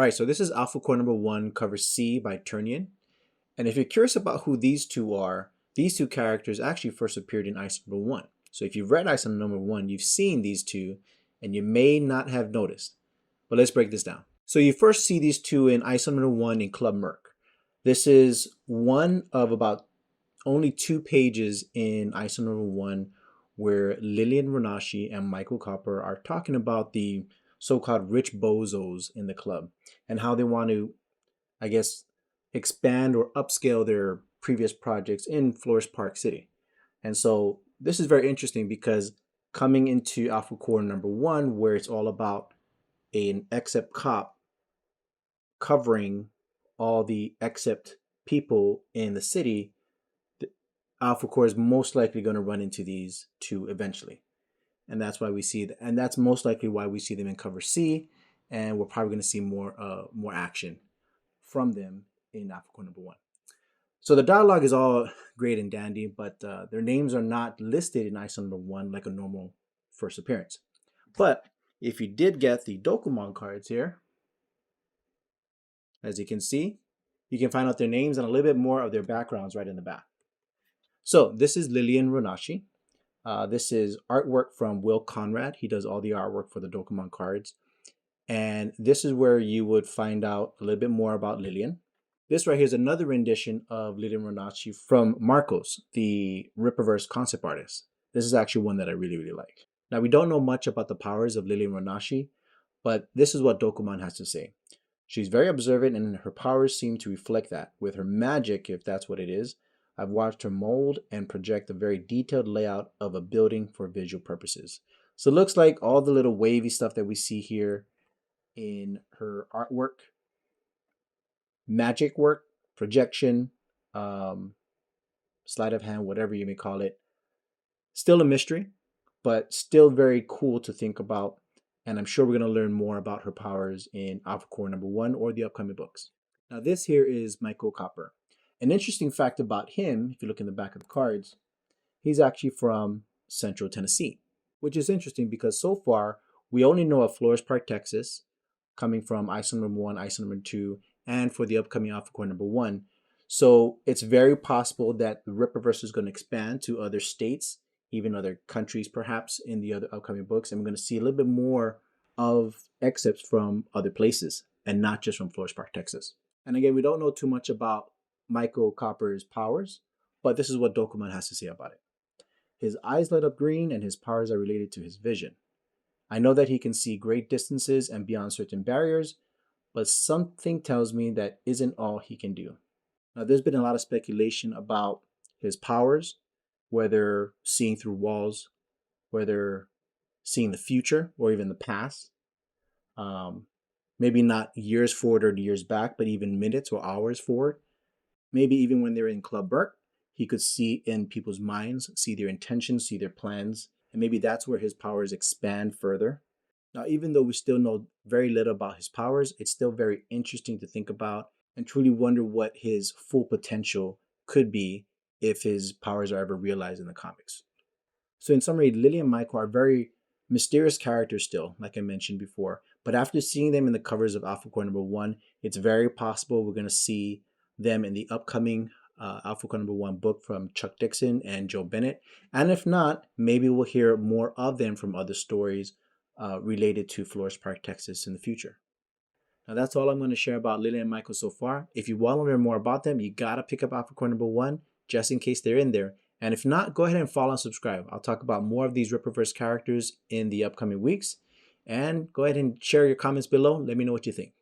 All right, so this is Alphacore number 1, cover C by Turnian. And if you're curious about who these two are, these two characters actually first appeared in Isom number 1. So if you've read Isom number 1, you've seen these two, and you may not have noticed. But let's break this down. So you first see these two in Isom number 1 in Club Merc. This is one of about only 2 pages in Isom number 1 where Lilian, Ronashi, and Michael Copper are talking about the so-called rich bozos in the club and how they want to, I guess, expand or upscale their previous projects in Flourish Park City. And so this is very interesting because coming into Alphacore number 1, where it's all about an Accept cop covering all the Accept people in the city, Alphacore is most likely going to run into these two eventually. And that's why we see that, and that's most likely why we see them in cover C, and we're probably going to see more action from them in Alphacore number 1. So the dialogue is all great and dandy, but their names are not listed in Isom number 1 like a normal first appearance. But if you did get the Dokumaan cards here, as you can see, you can find out their names and a little bit more of their backgrounds right in the back. So this is Lilian Ronashi. This is artwork from Conrad. He does all the artwork for the Dokumaan cards. And this is where you would find out a little bit more about Lilian. This right here is another rendition of Lilian Ronashi from Marcos, the Rippaverse concept artist. This is actually one that I really, really like. Now, we don't know much about the powers of Lilian Ronashi, but this is what Dokumaan has to say. She's very observant and her powers seem to reflect that. With her magic, if that's what it is, I've watched her mold and project a very detailed layout of a building for visual purposes. So it looks like all the little wavy stuff that we see here in her artwork, magic work, projection, sleight of hand, whatever you may call it. Still a mystery, but still very cool to think about. And I'm sure we're going to learn more about her powers in Alphacore number 1 or the upcoming books. Now this here is Michael Copper. An interesting fact about him, if you look in the back of the cards, he's actually from Central Tennessee, which is interesting because so far we only know of Flourish Park, Texas, coming from Isom number 1, Isom number 2, and for the upcoming Alphacore number 1. So it's very possible that the Rippaverse is going to expand to other states, even other countries perhaps in the other upcoming books, and we're going to see a little bit more of excerpts from other places and not just from Flourish Park, Texas. And again, we don't know too much about Michael Copper's powers, but this is what Dokumaan has to say about it. His eyes light up green and his powers are related to his vision. I know that he can see great distances and beyond certain barriers, but something tells me that isn't all he can do. Now, there's been a lot of speculation about his powers, whether seeing through walls, whether seeing the future or even the past. Maybe not years forward or years back, but even minutes or hours forward. Maybe even when they're in Club Burke, he could see in people's minds, see their intentions, see their plans, and maybe that's where his powers expand further. Now, even though we still know very little about his powers, it's still very interesting to think about and truly wonder what his full potential could be if his powers are ever realized in the comics. So in summary, Lilian and Michael are very mysterious characters still, like I mentioned before, but after seeing them in the covers of Alphacore number 1, it's very possible we're going to see them in the upcoming Alphacore number 1 book from Chuck Dixon and Joe Bennett. And if not, maybe we'll hear more of them from other stories related to Flourish Park, Texas in the future. Now that's all I'm going to share about Lilian and Michael so far. If you want to learn more about them, you got to pick up Alphacore number 1 just in case they're in there. And if not, go ahead and follow and subscribe. I'll talk about more of these Rippaverse characters in the upcoming weeks. And go ahead and share your comments below. Let me know what you think.